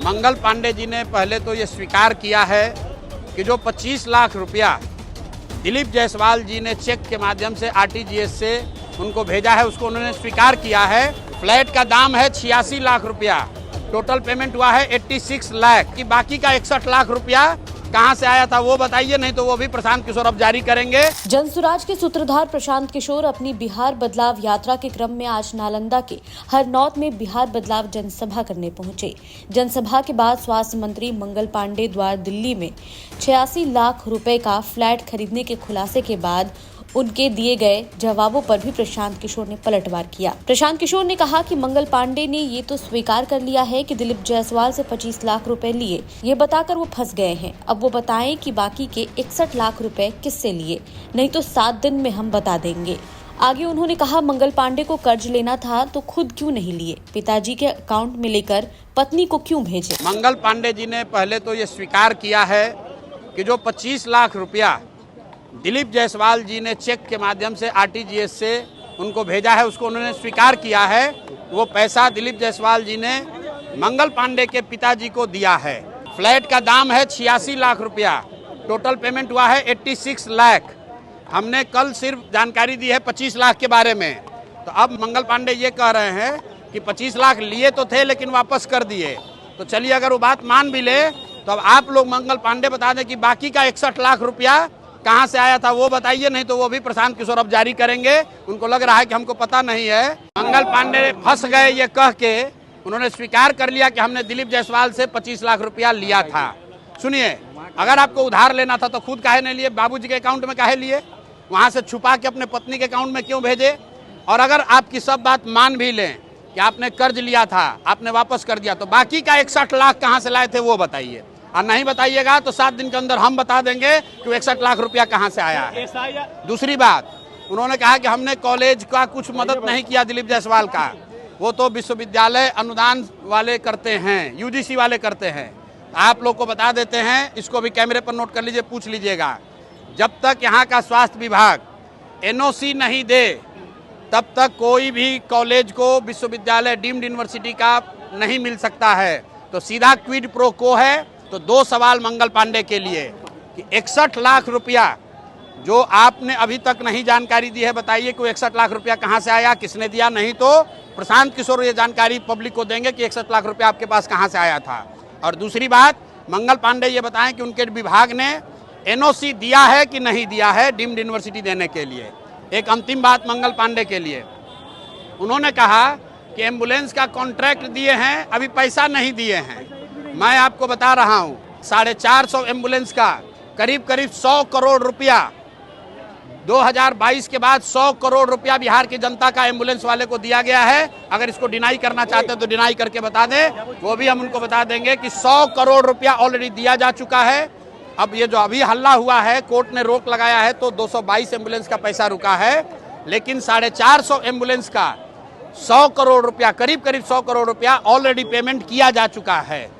मंगल पांडे जी ने पहले तो ये स्वीकार किया है कि जो 25 लाख रुपया दिलीप जायसवाल जी ने चेक के माध्यम से आरटीजीएस से उनको भेजा है, उसको उन्होंने स्वीकार किया है। फ्लैट का दाम है 86 लाख रुपया, टोटल पेमेंट हुआ है 86 लाख की, बाकी का 61 लाख रुपया कहां से आया था वो बताइए, नहीं तो वो भी प्रशांत किशोर अब जारी करेंगे। जनसुराज के सूत्रधार प्रशांत किशोर अपनी बिहार बदलाव यात्रा के क्रम में आज नालंदा के हरनौत में बिहार बदलाव जनसभा करने पहुंचे। जनसभा के बाद स्वास्थ्य मंत्री मंगल पांडे द्वारा दिल्ली में 86 लाख रुपए का फ्लैट खरीदने के खुलासे के बाद उनके दिए गए जवाबों पर भी प्रशांत किशोर ने पलटवार किया। प्रशांत किशोर ने कहा कि मंगल पांडे ने ये तो स्वीकार कर लिया है कि दिलीप जायसवाल से 25 लाख रुपए लिए, ये बताकर वो फंस गए हैं। अब वो बताएं कि बाकी के 61 लाख रुपए किससे लिए, नहीं तो 7 दिन में हम बता देंगे। आगे उन्होंने कहा, मंगल पांडे को कर्ज लेना था तो खुद क्यों नहीं लिए, पिताजी के अकाउंट में लेकर पत्नी को क्यों भेजे। मंगल पांडे जी ने पहले तो ये स्वीकार किया है कि जो 25 लाख रुपया दिलीप जायसवाल जी ने चेक के माध्यम से आरटीजीएस से उनको भेजा है, उसको उन्होंने स्वीकार किया है। वो पैसा दिलीप जायसवाल जी ने मंगल पांडे के पिताजी को दिया है। फ्लैट का दाम है 86 लाख रुपया, टोटल पेमेंट हुआ है 86 लाख। हमने कल सिर्फ जानकारी दी है 25 लाख के बारे में, तो अब मंगल पांडे ये कह रहे हैं कि 25 लाख लिए तो थे लेकिन वापस कर दिए। तो चलिए, अगर वो बात मान भी ले तो अब आप लोग मंगल पांडे बता दें कि बाकी का 61 लाख रुपया कहां से आया था वो बताइए, नहीं तो वो भी प्रशांत किशोर अब जारी करेंगे। उनको लग रहा है कि हमको पता नहीं है। मंगल पांडे फंस गए ये कह के उन्होंने स्वीकार कर लिया कि हमने दिलीप जायसवाल से 25 लाख रुपया लिया था। सुनिए, अगर आपको उधार लेना था तो खुद काहे नहीं लिए, बाबूजी के अकाउंट में काहे लिए, वहां से छुपा के अपने पत्नी के अकाउंट में क्यों भेजे। और अगर आपकी सब बात मान भी लें कि आपने कर्ज लिया था, आपने वापस कर दिया, तो बाकी का 61 लाख कहां से लाए थे वो बताइए। और नहीं बताइएगा तो 7 दिन के अंदर हम बता देंगे कि 61 लाख रुपया कहां से आया है। दूसरी बात, उन्होंने कहा कि हमने कॉलेज का कुछ मदद नहीं किया दिलीप जायसवाल का, वो तो विश्वविद्यालय अनुदान वाले करते हैं, यूजीसी वाले करते हैं। आप लोग को बता देते हैं, इसको भी कैमरे पर नोट कर लीजिए, पूछ लीजिएगा। जब तक यहाँ का स्वास्थ्य विभाग एनओसी नहीं दे तब तक कोई भी कॉलेज को विश्वविद्यालय डीम्ड यूनिवर्सिटी का नहीं मिल सकता है। तो सीधा क्विड प्रो को है। तो 2 सवाल मंगल पांडे के लिए कि 61 लाख रुपया जो आपने अभी तक नहीं जानकारी दी है, बताइए कि 61 लाख रुपया कहां से आया, किसने दिया, नहीं तो प्रशांत किशोर ये जानकारी पब्लिक को देंगे कि 61 लाख रुपया आपके पास कहां से आया था। और दूसरी बात, मंगल पांडे ये बताएं कि उनके विभाग ने एनओसी दिया है कि नहीं दिया है डीम्ड यूनिवर्सिटी देने के लिए। एक अंतिम बात मंगल पांडे के लिए, उन्होंने कहा कि एम्बुलेंस का कॉन्ट्रैक्ट दिए हैं, अभी पैसा नहीं दिए हैं। मैं आपको बता रहा हूं, 450 एम्बुलेंस का करीब 100 करोड़ रुपया 2022 के बाद 100 करोड़ रुपया बिहार की जनता का एम्बुलेंस वाले को दिया गया है। अगर इसको डिनाई करना चाहते हैं तो डिनाई करके बता दें, वो भी हम उनको बता देंगे कि 100 करोड़ रुपया ऑलरेडी दिया जा चुका है। अब ये जो अभी हल्ला हुआ है, कोर्ट ने रोक लगाया है, तो 222 एम्बुलेंस का पैसा रुका है, लेकिन 450 एम्बुलेंस का 100 करोड़ रुपया, करीब 100 करोड़ रुपया ऑलरेडी पेमेंट किया जा चुका है।